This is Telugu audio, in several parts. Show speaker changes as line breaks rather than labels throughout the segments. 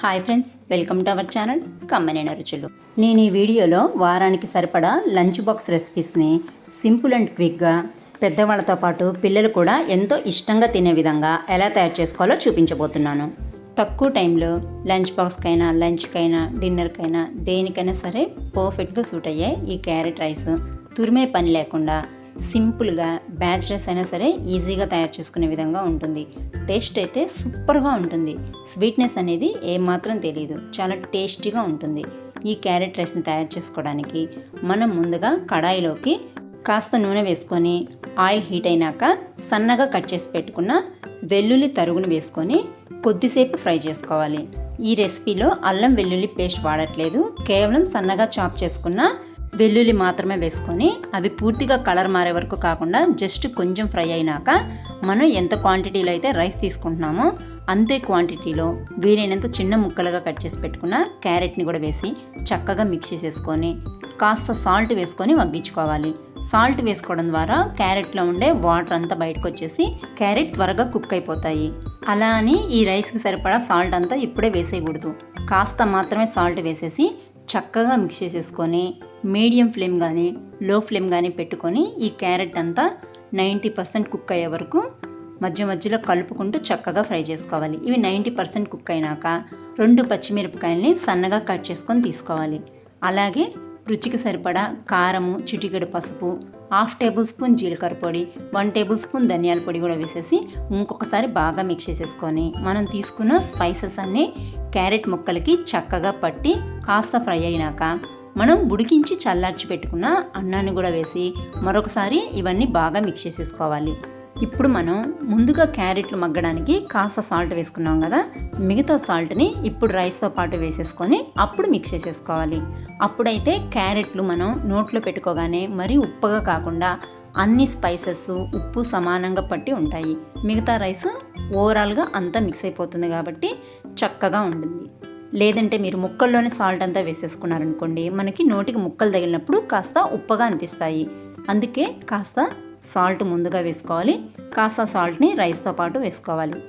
Hi friends, welcome to our channel Kammanaina Ruchulu. నేను ఈ వీడియోలో వారానికి సరిపడా లంచ్ బాక్స్ రెసిపీస్ని సింపుల్ అండ్ క్విక్గా పెద్దవాళ్ళతో పాటు పిల్లలు కూడా ఎంతో ఇష్టంగా తినే విధంగా ఎలా తయారు చేసుకోవాలో చూపించబోతున్నాను. తక్కువ టైంలో లంచ్ బాక్స్కైనా, లంచ్కైనా, డిన్నర్కైనా దేనికైనా సరే పర్ఫెక్ట్గా సూట్ అయ్యే ఈ క్యారెట్ రైస్ తురిమే పని లేకుండా సింపుల్గా బ్యాచిలర్స్ అయినా సరే ఈజీగా తయారు చేసుకునే విధంగా ఉంటుంది. టేస్ట్ అయితే సూపర్గా ఉంటుంది. స్వీట్నెస్ అనేది ఏమాత్రం తెలియదు, చాలా టేస్టీగా ఉంటుంది. ఈ క్యారెట్ రైస్ని తయారు చేసుకోవడానికి మనం ముందుగా కడాయిలోకి కాస్త నూనె వేసుకొని ఆయిల్ హీట్ అయినాక సన్నగా కట్ చేసి పెట్టుకున్న వెల్లుల్లి తరుగును వేసుకొని కొద్దిసేపు ఫ్రై చేసుకోవాలి. ఈ రెసిపీలో అల్లం వెల్లుల్లి పేస్ట్ వాడట్లేదు, కేవలం సన్నగా చాప్ చేసుకున్న వెల్లుల్లి మాత్రమే వేసుకొని అవి పూర్తిగా కలర్ మారే వరకు కాకుండా జస్ట్ కొంచెం ఫ్రై అయినాక మనం ఎంత క్వాంటిటీలో అయితే రైస్ తీసుకుంటున్నామో అంతే క్వాంటిటీలో వీలైనంత చిన్న ముక్కలుగా కట్ చేసి పెట్టుకున్న క్యారెట్ని కూడా వేసి చక్కగా మిక్స్ చేసేసుకొని కాస్త సాల్ట్ వేసుకొని మగ్గించుకోవాలి. సాల్ట్ వేసుకోవడం ద్వారా క్యారెట్లో ఉండే వాటర్ అంతా బయటకు వచ్చేసి క్యారెట్ త్వరగా కుక్ అయిపోతాయి. అలా అని ఈ రైస్కి సరిపడా సాల్ట్ అంతా ఇప్పుడే వేసేయకూడదు, కాస్త మాత్రమే సాల్ట్ వేసేసి చక్కగా మిక్స్ చేసేసుకొని మీడియం ఫ్లేమ్ కానీ లో ఫ్లేమ్ కానీ పెట్టుకొని ఈ క్యారెట్ అంతా 90% కుక్ అయ్యే వరకు మధ్య మధ్యలో కలుపుకుంటూ చక్కగా ఫ్రై చేసుకోవాలి. ఇవి 90% కుక్ అయినాక 2 పచ్చిమిరపకాయలని సన్నగా కట్ చేసుకొని తీసుకోవాలి. అలాగే రుచికి సరిపడా కారము, చిటికెడు పసుపు, 1/2 టేబుల్ స్పూన్ జీలకర్ర పొడి, 1 టేబుల్ స్పూన్ ధనియాల పొడి కూడా వేసేసి ఇంకొకసారి బాగా మిక్స్ చేసేసుకొని మనం తీసుకున్న స్పైసెస్ అన్నీ క్యారెట్ ముక్కలకి చక్కగా పట్టి కాస్త ఫ్రై అయినాక మనం ఉడికించి చల్లార్చి పెట్టుకున్న అన్నాన్ని కూడా వేసి మరొకసారి ఇవన్నీ బాగా మిక్స్ చేసేసుకోవాలి. ఇప్పుడు మనం ముందుగా క్యారెట్లు మగ్గడానికి కాస్త సాల్ట్ వేసుకున్నాం కదా, మిగతా సాల్ట్ని ఇప్పుడు రైస్తో పాటు వేసేసుకొని అప్పుడు మిక్స్ చేసేసుకోవాలి. అప్పుడైతే క్యారెట్లు మనం నోట్లో పెట్టుకోగానే మరీ ఉప్పగా కాకుండా అన్ని స్పైసెస్, ఉప్పు సమానంగా పట్టి ఉంటాయి. మిగతా రైస్ ఓవరాల్గా అంతా మిక్స్ అయిపోతుంది కాబట్టి చక్కగా ఉంటుంది. లేదంటే మీరు ముక్కల్లోనే సాల్ట్ అంతా వేసేసుకున్నారనుకోండి, మనకి నోటికి ముక్కలు తగిలినప్పుడు కాస్త ఉప్పగా అనిపిస్తాయి. అందుకే కాస్త సాల్ట్ ముందుగా వేసుకోవాలి, కాస్త సాల్ట్ని రైస్తో పాటు వేసుకోవాలి.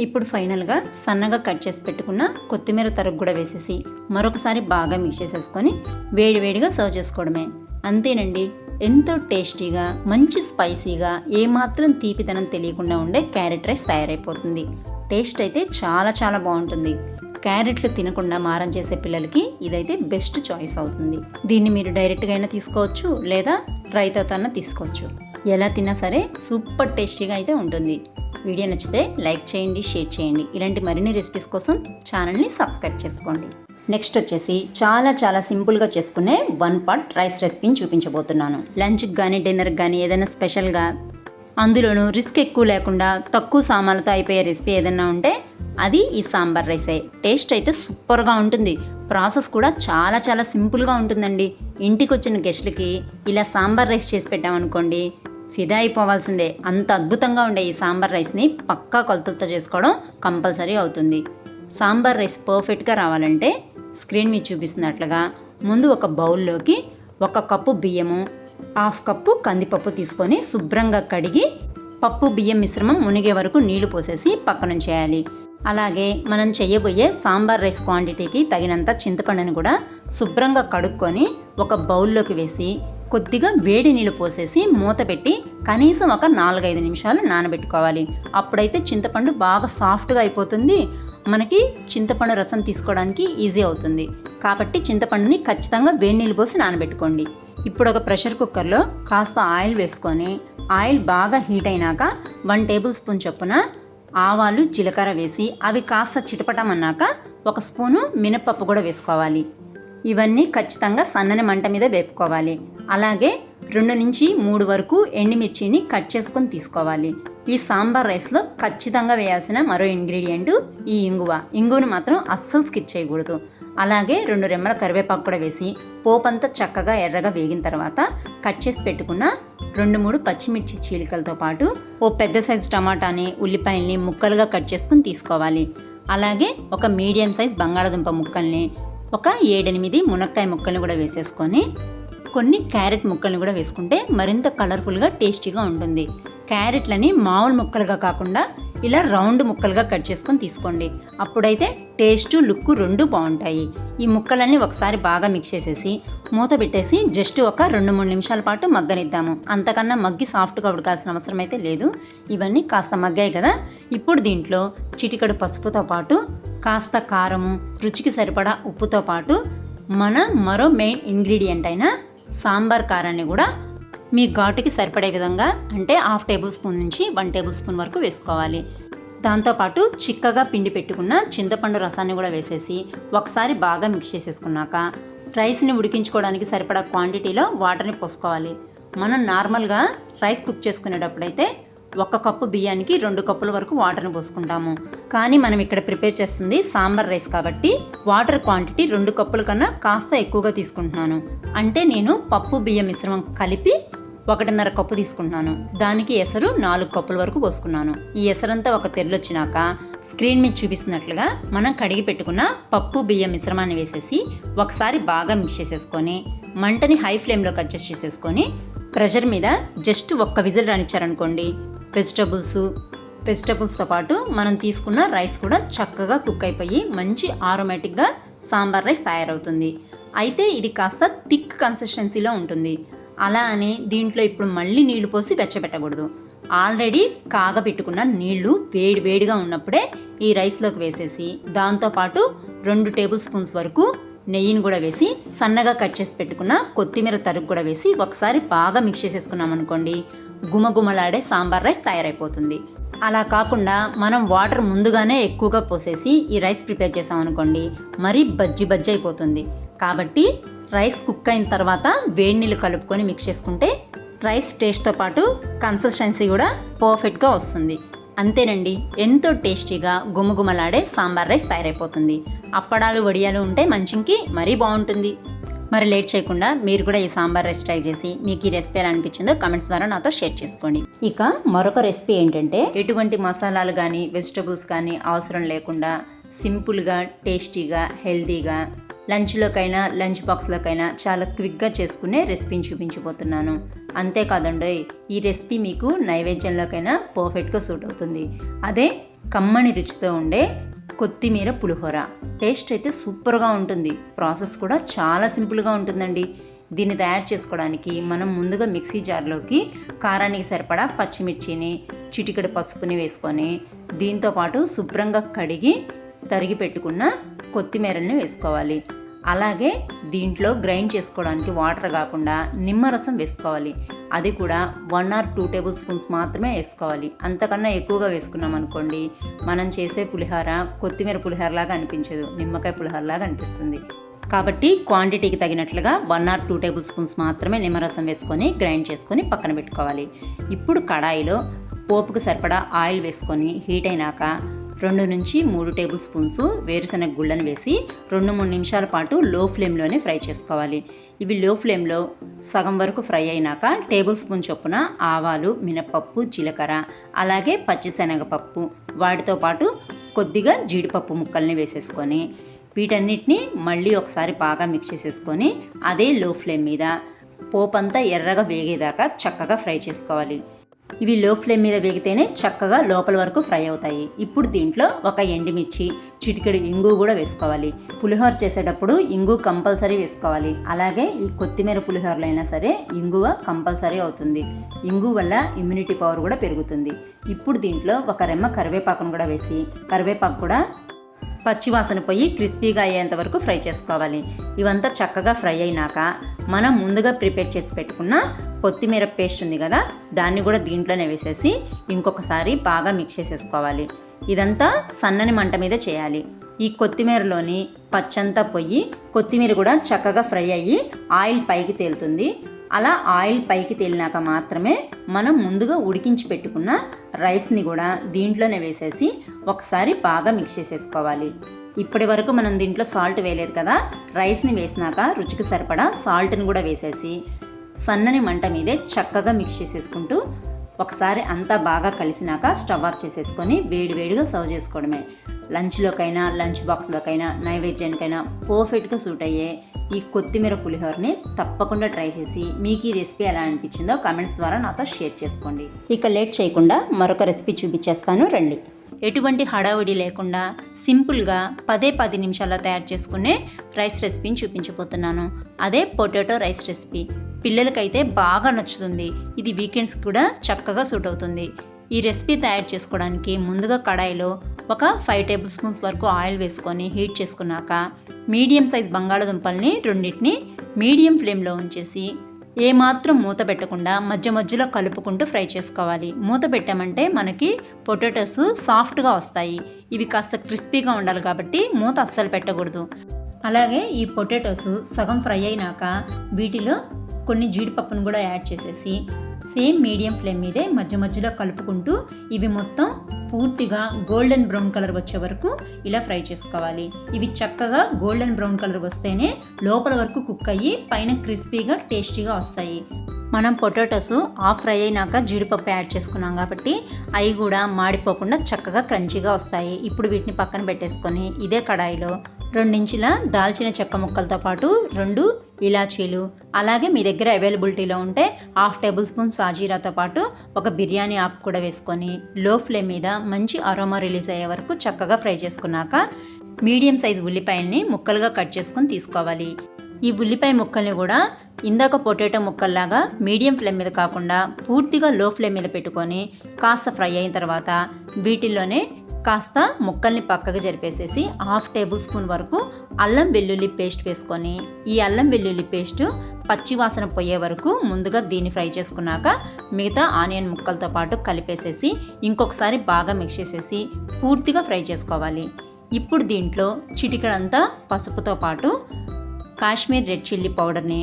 ఇప్పుడు ఫైనల్గా సన్నగా కట్ చేసి పెట్టుకున్న కొత్తిమీర తరుగు కూడా వేసేసి మరొకసారి బాగా మిక్స్ చేసేసుకొని వేడివేడిగా సర్వ్ చేసుకోవడమే. అంతేనండి, ఎంతో టేస్టీగా, మంచి స్పైసీగా, ఏమాత్రం తీపిదనం తెలియకుండా ఉండే క్యారెట్ రైస్ తయారైపోతుంది. టేస్ట్ అయితే చాలా చాలా బాగుంటుంది. క్యారెట్లు తినకుండా మారం చేసే పిల్లలకి ఇదైతే బెస్ట్ చాయిస్ అవుతుంది. దీన్ని మీరు డైరెక్ట్గా అయినా తీసుకోవచ్చు, లేదా రైతాతో అయినా తీసుకోవచ్చు. ఎలా తిన్నా సరే సూపర్ టేస్టీగా అయితే ఉంటుంది. వీడియో నచ్చితే లైక్ చేయండి, షేర్ చేయండి. ఇలాంటి మరిన్ని రెసిపీస్ కోసం ఛానల్ని సబ్స్క్రైబ్ చేసుకోండి. నెక్స్ట్ వచ్చేసి చాలా చాలా సింపుల్గా చేసుకునే 1 పాట్ రైస్ రెసిపీని చూపించబోతున్నాను. లంచ్కి కానీ డిన్నర్కి కానీ ఏదైనా స్పెషల్గా, అందులోనూ రిస్క్ ఎక్కువ లేకుండా తక్కువ సామాన్లతో అయిపోయే రెసిపీ ఏదైనా ఉంటే అది ఈ సాంబార్ రైసే. టేస్ట్ అయితే సూపర్గా ఉంటుంది. ప్రాసెస్ కూడా చాలా చాలా సింపుల్గా ఉంటుందండి. ఇంటికి వచ్చిన గెస్ట్లకి ఇలా సాంబార్ రైస్ చేసి పెట్టామనుకోండి, ఫిదా అయిపోవాల్సిందే. అంత అద్భుతంగా ఉండే ఈ సాంబార్ రైస్ని పక్కా కొలతలతో చేసుకోవడం కంపల్సరీ అవుతుంది. సాంబార్ రైస్ పర్ఫెక్ట్గా రావాలంటే స్క్రీన్ మీద చూపిస్తున్నట్లుగా ముందు ఒక బౌల్లోకి 1 కప్పు బియ్యము, 1/2 కప్పు కందిపప్పు తీసుకొని శుభ్రంగా కడిగి పప్పు బియ్యం మిశ్రమం మునిగే వరకు నీళ్లు పోసేసి పక్కన చేయాలి. అలాగే మనం చేయబోయే సాంబార్ రైస్ క్వాంటిటీకి తగినంత చింతపండుని కూడా శుభ్రంగా కడుక్కొని ఒక బౌల్లోకి వేసి కొద్దిగా వేడి నీళ్ళు పోసేసి మూత పెట్టి కనీసం ఒక 4-5 నిమిషాలు నానబెట్టుకోవాలి. అప్పుడైతే చింతపండు బాగా సాఫ్ట్గా అయిపోతుంది, మనకి చింతపండు రసం తీసుకోవడానికి ఈజీ అవుతుంది. కాబట్టి చింతపండుని ఖచ్చితంగా వేడి నీళ్ళు పోసి నానబెట్టుకోండి. ఇప్పుడు ఒక ప్రెషర్ కుక్కర్లో కాస్త ఆయిల్ వేసుకొని ఆయిల్ బాగా హీట్ అయినాక 1 టేబుల్ స్పూన్ చొప్పున ఆవాలు, జీలకర్ర వేసి అవి కాస్త చిటపటమన్నాక 1 స్పూను మినపప్పు కూడా వేసుకోవాలి. ఇవన్నీ ఖచ్చితంగా సన్నని మంట మీద వేపుకోవాలి. అలాగే 2 నుంచి 3 వరకు ఎండుమిర్చిని కట్ చేసుకొని తీసుకోవాలి. ఈ సాంబార్ రైస్లో ఖచ్చితంగా వేయాల్సిన మరో ఇంగ్రీడియంట్ ఈ ఇంగువ. ఇంగువను మాత్రం అస్సలు స్కిప్ చేయకూడదు. అలాగే 2 రెమ్మల కరివేపాకు కూడా వేసి పోపంతా చక్కగా ఎర్రగా వేగిన తర్వాత కట్ చేసి పెట్టుకున్న 2-3 పచ్చిమిర్చి చీలికలతో పాటు ఓ పెద్ద సైజు టమాటాని, ఉల్లిపాయల్ని ముక్కలుగా కట్ చేసుకుని తీసుకోవాలి. అలాగే ఒక మీడియం సైజ్ బంగాళదుంప ముక్కల్ని, ఒక 7-8 మునక్కాయ ముక్కల్ని కూడా వేసేసుకొని కొన్ని క్యారెట్ ముక్కల్ని కూడా వేసుకుంటే మరింత కలర్ఫుల్గా టేస్టీగా ఉంటుంది. క్యారెట్లని మామూలు ముక్కలుగా కాకుండా ఇలా రౌండ్ ముక్కలుగా కట్ చేసుకొని తీసుకోండి. అప్పుడైతే టేస్ట్ లుక్ రెండు బాగుంటాయి. ఈ ముక్కలన్నీ ఒకసారి బాగా మిక్స్ చేసేసి మూత పెట్టేసి జస్ట్ ఒక 2-3 నిమిషాల పాటు మగ్గనిద్దాము. అంతకన్నా మగ్గి సాఫ్ట్గా ఉడకాల్సిన అవసరం అయితే లేదు. ఇవన్నీ కాస్త మగ్గాయి కదా. ఇప్పుడు దీంట్లో చిటికెడు పసుపుతో పాటు కాస్త కారము, రుచికి సరిపడా ఉప్పుతో పాటు మన మరో మెయిన్ ఇంగ్రీడియంట్ అయిన సాంబార్ కారాన్ని కూడా మీ ఘాటుకి సరిపడే విధంగా అంటే 1/2 టేబుల్ స్పూన్ నుంచి 1 టేబుల్ స్పూన్ వరకు వేసుకోవాలి. దాంతోపాటు చిక్కగా పిండి పెట్టుకున్న చింతపండు రసాన్ని కూడా వేసేసి ఒకసారి బాగా మిక్స్ చేసేసుకున్నాక రైస్ని ఉడికించుకోవడానికి సరిపడా క్వాంటిటీలో వాటర్ని పోసుకోవాలి. మనం నార్మల్గా రైస్ కుక్ చేసుకునేటప్పుడైతే 1 కప్పు బియ్యానికి 2 కప్పుల వరకు వాటర్ని పోసుకుంటాము. కానీ మనం ఇక్కడ ప్రిపేర్ చేస్తుంది సాంబార్ రైస్ కాబట్టి వాటర్ క్వాంటిటీ 2 కప్పుల కన్నా కాస్త ఎక్కువగా తీసుకుంటున్నాను. అంటే నేను పప్పు బియ్యం మిశ్రమం కలిపి 1.5 కప్పు తీసుకుంటున్నాను. దానికి ఎసరు 4 కప్పుల వరకు పోసుకున్నాను. ఈ ఎసరంతా ఒక తెరలొచ్చినాక స్క్రీన్ మీద చూపిస్తున్నట్లుగా మనం కడిగి పెట్టుకున్న పప్పు బియ్యం మిశ్రమాన్ని వేసేసి ఒకసారి బాగా మిక్స్ చేసేసుకొని మంటని హై ఫ్లేమ్లోకి అడ్జస్ట్ చేసేసుకొని ప్రెషర్ మీద జస్ట్ 1 విజిల్ రానిచ్చారనుకోండి, వెజిటబుల్స్తో పాటు మనం తీసుకున్న రైస్ కూడా చక్కగా కుక్ అయిపోయి మంచి ఆరోమేటిక్గా సాంబార్ రైస్ తయారవుతుంది. అయితే ఇది కాస్త థిక్ కన్సిస్టెన్సీలో ఉంటుంది. అలా అని దీంట్లో ఇప్పుడు మళ్ళీ నీళ్లు పోసి వెచ్చబెట్టకూడదు. ఆల్రెడీ కాగబెట్టుకున్న నీళ్లు వేడిగా ఉన్నప్పుడే ఈ రైస్లోకి వేసేసి దాంతోపాటు 2 టేబుల్ స్పూన్స్ వరకు నెయ్యిని కూడా వేసి సన్నగా కట్ చేసి పెట్టుకున్న కొత్తిమీర తరుగు కూడా వేసి ఒకసారి బాగా మిక్స్ చేసేసుకున్నాం అనుకోండి, గుమగుమలాడే సాంబార్ రైస్ తయారైపోతుంది. అలా కాకుండా మనం వాటర్ ముందుగానే ఎక్కువగా పోసేసి ఈ రైస్ ప్రిపేర్ చేసామనుకోండి మరీ బజ్జి అయిపోతుంది. కాబట్టి రైస్ కుక్ అయిన తర్వాత వేడి నీళ్ళు కలుపుకొని మిక్స్ చేసుకుంటే రైస్ టేస్ట్తో పాటు కన్సిస్టెన్సీ కూడా పర్ఫెక్ట్గా వస్తుంది. అంతేనండి, ఎంతో టేస్టీగా గుమగుమలాడే సాంబార్ రైస్ తయారైపోతుంది. అప్పడాలు వడియాలు ఉంటే మంచింకి మరీ బాగుంటుంది. మరి లేట్ చేయకుండా మీరు కూడా ఈ సాంబార్ రైస్ ట్రై చేసి మీకు ఈ రెసిపీ ఎలా అనిపించిందో కామెంట్స్ ద్వారా నాతో షేర్ చేసుకోండి. ఇక మరొక రెసిపీ ఏంటంటే ఎటువంటి మసాలాలు కానీ వెజిటబుల్స్ కానీ అవసరం లేకుండా సింపుల్గా టేస్టీగా హెల్తీగా లంచ్లోకైనా లంచ్ బాక్స్లోకైనా చాలా క్విక్గా చేసుకునే రెసిపీని చూపించబోతున్నాను. అంతేకాదండి, ఈ రెసిపీ మీకు నైవేద్యంలోకైనా పర్ఫెక్ట్గా సూట్ అవుతుంది. అదే కమ్మని రుచితో ఉండే కొత్తిమీర పులిహోర. టేస్ట్ అయితే సూపర్గా ఉంటుంది. ప్రాసెస్ కూడా చాలా సింపుల్గా ఉంటుందండి. దీన్ని తయారు చేసుకోవడానికి మనం ముందుగా మిక్సీ జార్లోకి కారానికి సరిపడా పచ్చిమిర్చిని చిటికెడు పసుపుని వేసుకొని దీంతోపాటు శుభ్రంగా కడిగి తరిగి పెట్టుకున్న కొత్తిమీరని వేసుకోవాలి. అలాగే దీంట్లో గ్రైండ్ చేసుకోవడానికి వాటర్ కాకుండా నిమ్మరసం వేసుకోవాలి. అది కూడా 1 or 2 టేబుల్ స్పూన్స్ మాత్రమే వేసుకోవాలి. అంతకన్నా ఎక్కువగా వేసుకున్నాం అనుకోండి మనం చేసే పులిహోర కొత్తిమీర పులిహోరలాగా అనిపించదు, నిమ్మకాయ పులిహోరలాగా అనిపిస్తుంది. కాబట్టి క్వాంటిటీకి తగినట్లుగా 1 or 2 టేబుల్ స్పూన్స్ మాత్రమే నిమ్మరసం వేసుకొని గ్రైండ్ చేసుకొని పక్కన పెట్టుకోవాలి. ఇప్పుడు కడాయిలో పోపుకు సరిపడా ఆయిల్ వేసుకొని హీట్ అయినాక 2 నుంచి 3 టేబుల్ స్పూన్స్ వేరుశనగ గుళ్ళను వేసి 2-3 నిమిషాల పాటు లో ఫ్లేమ్లోనే ఫ్రై చేసుకోవాలి. ఇవి లో ఫ్లేమ్లో సగం వరకు ఫ్రై అయినాక టేబుల్ స్పూన్ చొప్పున ఆవాలు, మినపప్పు, జీలకర్ర అలాగే పచ్చిశనగపప్పు వాటితో పాటు కొద్దిగా జీడిపప్పు ముక్కల్ని వేసేసుకొని వీటన్నిటిని మళ్ళీ ఒకసారి బాగా మిక్స్ చేసేసుకొని అదే లో ఫ్లేమ్ మీద పోపంతా ఎర్రగా వేగేదాకా చక్కగా ఫ్రై చేసుకోవాలి. ఇవి లో ఫ్లేమ్ మీద వేగితేనే చక్కగా లోపల వరకు ఫ్రై అవుతాయి. ఇప్పుడు దీంట్లో ఒక ఎండుమిర్చి, చిటికెడు ఇంగు కూడా వేసుకోవాలి. పులిహోర చేసేటప్పుడు ఇంగు కంపల్సరీ వేసుకోవాలి. అలాగే ఈ కొత్తిమీర పులిహోరలో అయినా సరే ఇంగువ కంపల్సరీ అవుతుంది. ఇంగు వల్ల ఇమ్యూనిటీ పవర్ కూడా పెరుగుతుంది. ఇప్పుడు దీంట్లో ఒక రెమ్మ కరివేపాకును కూడా వేసి కరివేపాకు కూడా పచ్చివాసన పోయి క్రిస్పీగా అయ్యేంత వరకు ఫ్రై చేసుకోవాలి. ఇవంతా చక్కగా ఫ్రై అయినాక మనం ముందుగా ప్రిపేర్ చేసి పెట్టుకున్న కొత్తిమీర పేస్ట్ ఉంది కదా, దాన్ని కూడా దీంట్లోనే వేసేసి ఇంకొకసారి బాగా మిక్స్ చేసేసుకోవాలి. ఇదంతా సన్నని మంట మీద చేయాలి. ఈ కొత్తిమీరలోని పచ్చంతా పోయి కొత్తిమీర కూడా చక్కగా ఫ్రై అయ్యి ఆయిల్ పైకి తేలుతుంది. అలా ఆయిల్ పైకి తేలినాక మాత్రమే మనం ముందుగా ఉడికించి పెట్టుకున్న రైస్ని కూడా దీంట్లోనే వేసేసి ఒకసారి బాగా మిక్స్ చేసేసుకోవాలి. ఇప్పటి వరకు మనం దీంట్లో సాల్ట్ వేయలేదు కదా, రైస్ని వేసినాక రుచికి సరిపడా సాల్ట్ని కూడా వేసేసి సన్నని మంట మీదే చక్కగా మిక్స్ చేసేసుకుంటూ ఒకసారి అంతా బాగా కలిసినాక స్టవ్ ఆఫ్ చేసేసుకొని వేడిగా సర్వ్ చేసుకోవడమే. లంచ్లోకైనా లంచ్ బాక్స్లోకైనా నైవేద్యానికైనా పర్ఫెక్ట్గా సూట్ అయ్యే ఈ కొత్తిమీర పులిహోరని తప్పకుండా ట్రై చేసి మీకు ఈ రెసిపీ ఎలా అనిపించిందో కామెంట్స్ ద్వారా నాతో షేర్ చేసుకోండి. ఇక లేట్ చేయకుండా మరొక రెసిపీ చూపించేస్తాను రండి. ఎటువంటి హడావుడి లేకుండా సింపుల్గా 10 నిమిషాల్లో తయారు చేసుకునే రైస్ రెసిపీని చూపించబోతున్నాను. అదే పొటాటో రైస్ రెసిపీ. పిల్లలకైతే బాగా నచ్చుతుంది. ఇది వీకెండ్స్ కూడా చక్కగా సూట్ అవుతుంది. ఈ రెసిపీ తయారు చేసుకోవడానికి ముందుగా కడాయిలో ఒక 5 టేబుల్ స్పూన్స్ వరకు ఆయిల్ వేసుకొని హీట్ చేసుకున్నాక మీడియం సైజ్ బంగాళదుంపల్ని రెండింటిని మీడియం ఫ్లేమ్లో ఉంచేసి ఏమాత్రం మూత పెట్టకుండా మధ్యలో కలుపుకుంటూ ఫ్రై చేసుకోవాలి. మూత పెట్టామంటే మనకి పొటాటోస్ సాఫ్ట్గా వస్తాయి. ఇవి కాస్త క్రిస్పీగా ఉండాలి కాబట్టి మూత అస్సలు పెట్టకూడదు. అలాగే ఈ పొటాటోస్ సగం ఫ్రై అయినాక వీటిలో కొన్ని జీడిపప్పును కూడా యాడ్ చేసేసి సేమ్ మీడియం ఫ్లేమ్ మీదే మధ్యలో కలుపుకుంటూ ఇవి మొత్తం పూర్తిగా గోల్డెన్ బ్రౌన్ కలర్ వచ్చే వరకు ఇలా ఫ్రై చేసుకోవాలి. ఇవి చక్కగా గోల్డెన్ బ్రౌన్ కలర్ వస్తేనే లోపల వరకు కుక్ అయ్యి పైన క్రిస్పీగా టేస్టీగా వస్తాయి. మనం పొటాటోస్ హాఫ్ ఫ్రై అయినాక జీడిపప్పు యాడ్ చేసుకున్నాం కాబట్టి అవి కూడా మాడిపోకుండా చక్కగా క్రంచీగా వస్తాయి. ఇప్పుడు వీటిని పక్కన పెట్టేసుకొని ఇదే కడాయిలో 2 ఇంచుల దాల్చిన చెక్క ముక్కలతో పాటు 2 ఇలాచీలు, అలాగే మీ దగ్గర అవైలబిలిటీలో ఉంటే హాఫ్ టేబుల్ స్పూన్ సాజీరాతో పాటు ఒక బిర్యానీ ఆకు కూడా వేసుకొని లో ఫ్లేమ్ మీద మంచి అరోమా రిలీజ్ అయ్యే వరకు చక్కగా ఫ్రై చేసుకున్నాక మీడియం సైజ్ ఉల్లిపాయల్ని ముక్కలుగా కట్ చేసుకొని తీసుకోవాలి. ఈ ఉల్లిపాయ ముక్కల్ని కూడా ఇందాక పొటాటో ముక్కల్లాగా మీడియం ఫ్లేమ్ మీద కాకుండా పూర్తిగా లో ఫ్లేమ్ మీద పెట్టుకొని కాస్త ఫ్రై అయిన తర్వాత వీటిల్లోనే కాస్త ముక్కల్ని పక్కకు జరిపేసేసి హాఫ్ టేబుల్ స్పూన్ వరకు అల్లం వెల్లుల్లి పేస్ట్ వేసుకొని ఈ అల్లం వెల్లుల్లి పేస్ట్ పచ్చి వాసన పోయే వరకు ముందుగా దీన్ని ఫ్రై చేసుకున్నాక మిగతా ఆనియన్ ముక్కలతో పాటు కలిపేసేసి ఇంకొకసారి బాగా మిక్స్ చేసేసి పూర్తిగా ఫ్రై చేసుకోవాలి. ఇప్పుడు దీంట్లో చిటికెడంతా పసుపుతో పాటు కాశ్మీర్ రెడ్ చిల్లీ పౌడర్ని,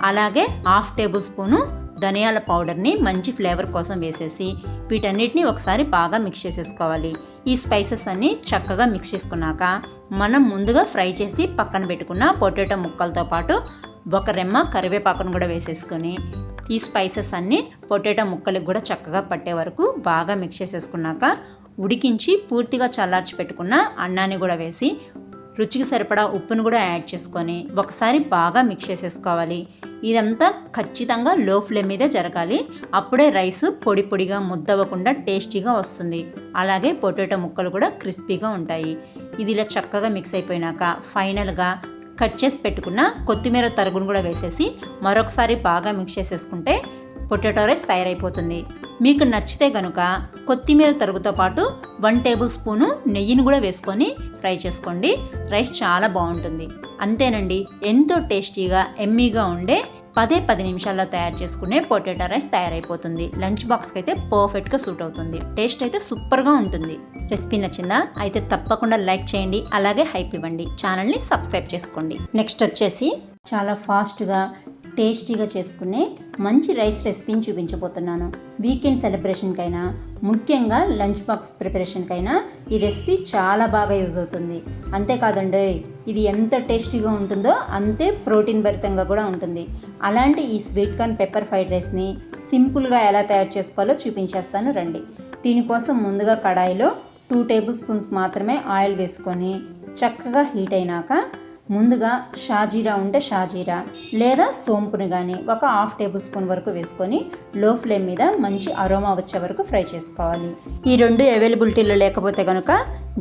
అలాగే హాఫ్ టేబుల్ స్పూను ధనియాల పౌడర్ని మంచి ఫ్లేవర్ కోసం వేసేసి వీటన్నిటిని ఒకసారి బాగా మిక్స్ చేసేసుకోవాలి. ఈ స్పైసెస్ అన్నీ చక్కగా మిక్స్ చేసుకున్నాక మనం ముందుగా ఫ్రై చేసి పక్కన పెట్టుకున్న పొటాటో ముక్కలతో పాటు ఒక రెమ్మ కరివేపాకును కూడా వేసేసుకొని ఈ స్పైసెస్ అన్నీ పొటాటో ముక్కలకు కూడా చక్కగా పట్టే వరకు బాగా మిక్స్ చేసేసుకున్నాక ఉడికించి పూర్తిగా చల్లార్చి పెట్టుకున్న అన్నాన్ని కూడా వేసి రుచికి సరిపడా ఉప్పును కూడా యాడ్ చేసుకొని ఒకసారి బాగా మిక్స్ చేసేసుకోవాలి. ఇదంతా ఖచ్చితంగా లో ఫ్లేమ్ మీదే జరగాలి. అప్పుడే రైస్ పొడి పొడిగా ముద్దవ్వకుండా టేస్టీగా వస్తుంది. అలాగే పొటాటో ముక్కలు కూడా క్రిస్పీగా ఉంటాయి. ఇది ఇలా చక్కగా మిక్స్ అయిపోయినాక ఫైనల్గా కట్ చేసి పెట్టుకున్న కొత్తిమీర తరుగును కూడా వేసేసి మరొకసారి బాగా మిక్స్ చేసేసుకుంటే పొటాటో రైస్ తయారైపోతుంది. మీకు నచ్చితే కనుక కొత్తిమీర తరుగుతో పాటు 1 టేబుల్ స్పూను నెయ్యిని కూడా వేసుకొని ఫ్రై చేసుకోండి. రైస్ చాలా బాగుంటుంది. అంతేనండి, ఎంతో టేస్టీగా ఎమ్మీగా ఉండే 10 నిమిషాల్లో తయారు చేసుకునే పొటాటో రైస్ తయారైపోతుంది. లంచ్ బాక్స్కి అయితే పర్ఫెక్ట్గా సూట్ అవుతుంది. టేస్ట్ అయితే సూపర్గా ఉంటుంది. రెసిపీ నచ్చిందా? అయితే తప్పకుండా లైక్ చేయండి, అలాగే హైప్ ఇవ్వండి. ఛానల్ని సబ్స్క్రైబ్ చేసుకోండి. నెక్స్ట్ వచ్చేసి చాలా ఫాస్ట్గా టేస్టీగా చేసుకునే మంచి రైస్ రెసిపీని చూపించబోతున్నాను. వీకెండ్ సెలబ్రేషన్కైనా ముఖ్యంగా లంచ్ బాక్స్ ప్రిపరేషన్కైనా ఈ రెసిపీ చాలా బాగా యూజ్ అవుతుంది. అంతేకాదండి, ఇది ఎంత టేస్టీగా ఉంటుందో అంతే ప్రోటీన్ భరితంగా కూడా ఉంటుంది. అలాంటి ఈ స్వీట్ కార్న్ పెప్పర్ ఫ్రైడ్ రైస్ని సింపుల్గా ఎలా తయారు చేసుకోవాలో చూపించేస్తాను రండి. దీనికోసం ముందుగా కడాయిలో 2 టేబుల్ స్పూన్స్ మాత్రమే ఆయిల్ వేసుకొని చక్కగా హీట్ అయినాక ముందుగా షాజీరా ఉంటే షాజీరా లేదా సోంపుని కానీ ఒక హాఫ్ టేబుల్ స్పూన్ వరకు వేసుకొని లో ఫ్లేమ్ మీద మంచి అరోమా వచ్చే వరకు ఫ్రై చేసుకోవాలి. ఈ 2 అవైలబిలిటీలో లేకపోతే కనుక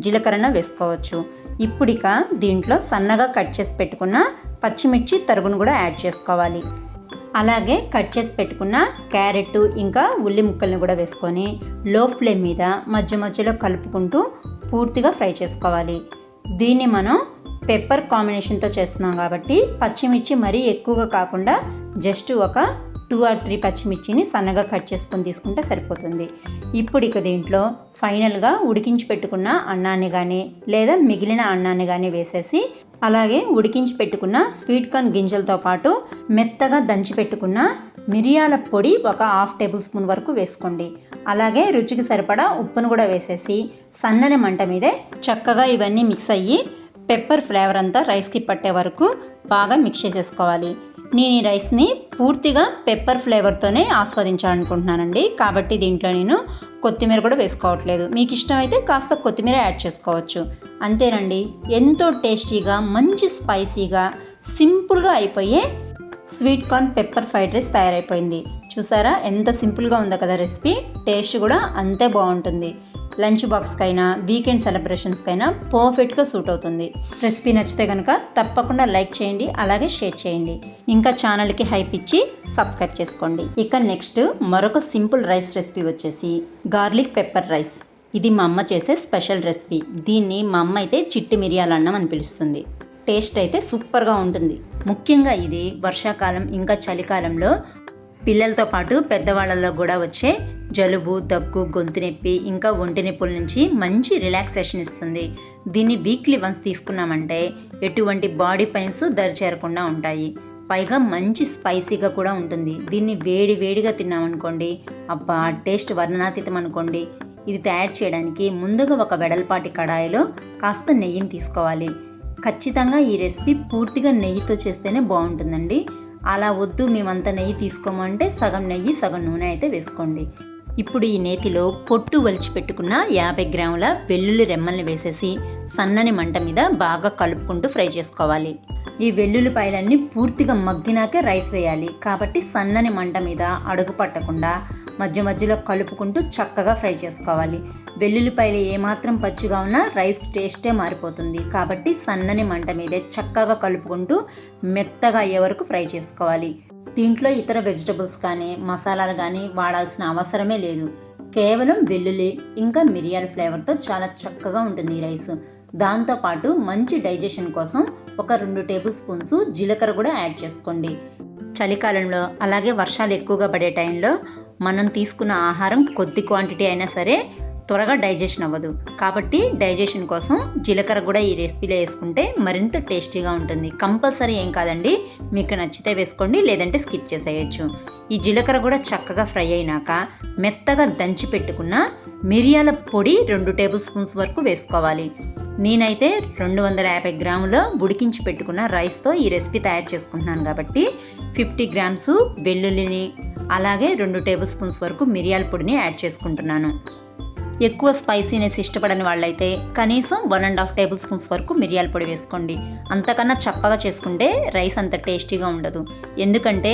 జీలకర్ర వేసుకోవచ్చు. ఇప్పుడిక దీంట్లో సన్నగా కట్ చేసి పెట్టుకున్న పచ్చిమిర్చి తరుగును కూడా యాడ్ చేసుకోవాలి. అలాగే కట్ చేసి పెట్టుకున్న క్యారెట్ ఇంకా ఉల్లి ముక్కల్ని కూడా వేసుకొని లో ఫ్లేమ్ మీద మధ్యలో కలుపుకుంటూ పూర్తిగా ఫ్రై చేసుకోవాలి. దీన్ని మనం పెప్పర్ కాంబినేషన్తో చేస్తున్నాం కాబట్టి పచ్చిమిర్చి మరీ ఎక్కువగా కాకుండా జస్ట్ ఒక 2 or 3 పచ్చిమిర్చిని సన్నగా కట్ చేసుకొని తీసుకుంటే సరిపోతుంది. ఇప్పుడు ఇక దీంట్లో ఫైనల్గా ఉడికించి పెట్టుకున్న అన్నాన్ని కానీ లేదా మిగిలిన అన్నాన్ని కానీ వేసేసి అలాగే ఉడికించి పెట్టుకున్న స్వీట్ కార్న్ గింజలతో పాటు మెత్తగా దంచి పెట్టుకున్న మిరియాల పొడి ఒక హాఫ్ టేబుల్ స్పూన్ వరకు వేసుకోండి. అలాగే రుచికి సరిపడా ఉప్పును కూడా వేసేసి సన్నని మంట మీదే చక్కగా ఇవన్నీ మిక్స్ అయ్యి పెప్పర్ ఫ్లేవర్ అంతా రైస్కి పట్టే వరకు బాగా మిక్స్ చేసేసుకోవాలి. నేను ఈ రైస్ని పూర్తిగా పెప్పర్ ఫ్లేవర్తోనే ఆస్వాదించాలనుకుంటున్నానండి. కాబట్టి దీంట్లో నేను కొత్తిమీర కూడా వేసుకోవట్లేదు. మీకు ఇష్టమైతే కాస్త కొత్తిమీర యాడ్ చేసుకోవచ్చు. అంతేనండి, ఎంతో టేస్టీగా మంచి స్పైసీగా సింపుల్ సింపుల్గా అయిపోయే sweet corn pepper fried rice తయారైపోయింది. చూసారా ఎంత సింపుల్గా ఉందో కదా రెసిపీ. టేస్ట్ కూడా అంతే బాగుంటుంది. లంచ్ బాక్స్కైనా వీకెండ్ సెలబ్రేషన్స్కైనా పర్ఫెక్ట్గా సూట్ అవుతుంది. రెసిపీ నచ్చితే కనుక తప్పకుండా లైక్ చేయండి, అలాగే షేర్ చేయండి. ఇంకా ఛానల్కి హైప్ ఇచ్చి సబ్స్క్రైబ్ చేసుకోండి. ఇక నెక్స్ట్ మరొక సింపుల్ రైస్ రెసిపీ వచ్చేసి గార్లిక్ పెప్పర్ రైస్. ఇది మా అమ్మ చేసే స్పెషల్ రెసిపీ. దీన్ని మా అమ్మ అయితే చిట్టి మిరియాల అన్నం అని పిలుస్తుంది. టేస్ట్ అయితే సూపర్గా ఉంటుంది. ముఖ్యంగా ఇది వర్షాకాలం ఇంకా చలికాలంలో పిల్లలతో పాటు పెద్దవాళ్ళలో కూడా వచ్చే జలుబు, దగ్గు, గొంతు నొప్పి ఇంకా ఒంటి నొప్పుల నుంచి మంచి రిలాక్సేషన్ ఇస్తుంది. దీన్ని వీక్లీ వన్స్ తీసుకున్నామంటే ఎటువంటి బాడీ పెయిన్స్ దరిచేరకుండా ఉంటాయి. పైగా మంచి స్పైసీగా కూడా ఉంటుంది. దీన్ని వేడి వేడిగా తిన్నామనుకోండి, అబ్బా టేస్ట్ వర్ణనాతీతం అనుకోండి. ఇది తయారు చేయడానికి ముందుగా ఒక వెడల్పాటి కడాయిలో కాస్త నెయ్యిని తీసుకోవాలి. ఖచ్చితంగా ఈ రెసిపీ పూర్తిగా నెయ్యితో చేస్తేనే బాగుంటుందండి. అలా వద్దు మేమంతా నెయ్యి తీసుకోమంటే సగం నెయ్యి సగం నూనె అయితే వేసుకోండి. ఇప్పుడు ఈ నేతిలో పొట్టు వలిచి పెట్టుకున్న 50 గ్రాముల వెల్లుల్లి రెమ్మల్ని వేసేసి సన్నని మంట మీద బాగా కలుపుకుంటూ ఫ్రై చేసుకోవాలి. ఈ వెల్లుల్లిపాయలన్నీ పూర్తిగా మగ్గినాకే రైస్ వేయాలి. కాబట్టి సన్నని మంట మీద అడుగు పట్టకుండా మధ్య మధ్యలో కలుపుకుంటూ చక్కగా ఫ్రై చేసుకోవాలి. వెల్లుల్లిపాయలు ఏమాత్రం పచ్చిగా ఉన్నా రైస్ టేస్టే మారిపోతుంది. కాబట్టి సన్నని మంట మీదే చక్కగా కలుపుకుంటూ మెత్తగా అయ్యే వరకు ఫ్రై చేసుకోవాలి. దీంట్లో ఇతర వెజిటబుల్స్ కానీ మసాలాలు కానీ వాడాల్సిన అవసరమే లేదు. కేవలం వెల్లుల్లి ఇంకా మిరియాల ఫ్లేవర్తో చాలా చక్కగా ఉంటుంది ఈ రైస్. దాంతోపాటు మంచి డైజెషన్ కోసం ఒక 2 టేబుల్ స్పూన్స్ జీలకర్ర కూడా యాడ్ చేసుకోండి. చలికాలంలో అలాగే వర్షాలు ఎక్కువగా పడే టైంలో మనం తీసుకున్న ఆహారం కొద్ది క్వాంటిటీ అయినా సరే త్వరగా డైజెషన్ అవ్వదు. కాబట్టి డైజెషన్ కోసం జీలకర్ర కూడా ఈ రెసిపీలో వేసుకుంటే మరింత టేస్టీగా ఉంటుంది. కంపల్సరీ ఏం కాదండి, మీకు నచ్చితే వేసుకోండి, లేదంటే స్కిప్ చేసేయచ్చు. ఈ జీలకర్ర కూడా చక్కగా ఫ్రై అయినాక మెత్తగా దంచి పెట్టుకున్న మిరియాల పొడి 2 టేబుల్ స్పూన్స్ వరకు వేసుకోవాలి. నేనైతే 250 గ్రాముల ఉడికించి పెట్టుకున్న రైస్తో ఈ రెసిపీ తయారు చేసుకుంటున్నాను కాబట్టి 50 గ్రామ్స్ వెల్లుల్లిని అలాగే 2 టేబుల్ స్పూన్స్ వరకు మిరియాల పొడిని యాడ్ చేసుకుంటున్నాను. ఎక్కువ స్పైసీనెస్ ఇష్టపడని వాళ్ళైతే కనీసం 1.5 టేబుల్ స్పూన్స్ వరకు మిరియాల పొడి వేసుకోండి. అంతకన్నా చప్పగా చేసుకుంటే రైస్ అంత టేస్టీగా ఉండదు. ఎందుకంటే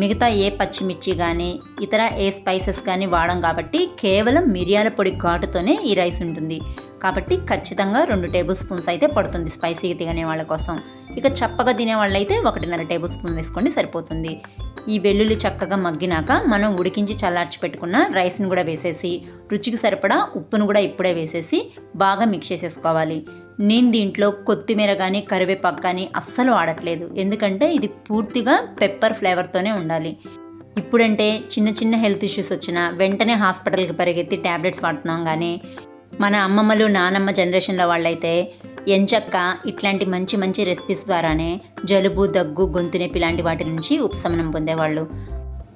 మిగతా ఏ పచ్చిమిర్చి కానీ ఇతర ఏ స్పైసెస్ కానీ వాడం కాబట్టి కేవలం మిరియాల పొడి ఘాటుతోనే ఈ రైస్ ఉంటుంది. కాబట్టి ఖచ్చితంగా 2 టేబుల్ స్పూన్స్ అయితే పడుతుంది స్పైసీగా తినే వాళ్ళ కోసం. ఇక చప్పగా తినే వాళ్ళైతే 1.5 టేబుల్ స్పూన్ వేసుకోండి, సరిపోతుంది. ఈ వెల్లుల్లి చక్కగా మగ్గినాక మనం ఉడికించి చల్లార్చి పెట్టుకున్న రైస్ని కూడా వేసేసి రుచికి సరిపడా ఉప్పును కూడా ఇప్పుడే వేసేసి బాగా మిక్స్ చేసేసుకోవాలి. నేను దీంట్లో కొత్తిమీర కానీ కరివేపాకు కానీ అస్సలు వాడట్లేదు. ఎందుకంటే ఇది పూర్తిగా పెప్పర్ ఫ్లేవర్తోనే ఉండాలి. ఇప్పుడంటే చిన్న చిన్న హెల్త్ ఇష్యూస్ వచ్చినా వెంటనే హాస్పిటల్కి పరిగెత్తి ట్యాబ్లెట్స్ వాడుతున్నాం. కానీ మన అమ్మమ్మలు నానమ్మ జనరేషన్లో వాళ్ళైతే ఎంచక్క ఇట్లాంటి మంచి మంచి రెసిపీస్ ద్వారానే జలుబు, దగ్గు, గొంతు నొప్పి ఇలాంటి వాటి నుంచి ఉపశమనం పొందేవాళ్ళు.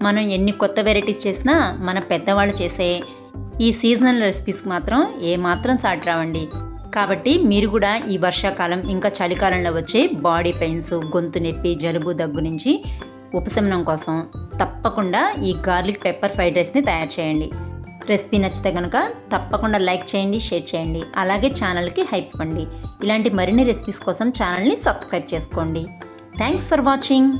మనం ఎన్ని కొత్త వెరైటీస్ చేసినా మన పెద్దవాళ్ళు చేసే ఈ సీజనల్ రెసిపీస్కి మాత్రం ఏమాత్రం సాటి రావండి. కాబట్టి మీరు కూడా ఈ వర్షాకాలం ఇంకా చలికాలంలో వచ్చే బాడీ పెయిన్స్, గొంతు నొప్పి, జలుబు, దగ్గు నుంచి ఉపశమనం కోసం తప్పకుండా ఈ గార్లిక్ పెప్పర్ ఫ్రైడ్ రైస్ని తయారు చేయండి. రెసిపీ నచ్చితే కనుక తప్పకుండా లైక్ చేయండి, షేర్ చేయండి, అలాగే ఛానల్కి హైప్ ఇవ్వండి. ఇలాంటి మరిన్ని రెసిపీస్ కోసం ఛానల్ని సబ్స్క్రైబ్ చేసుకోండి. Thanks for watching.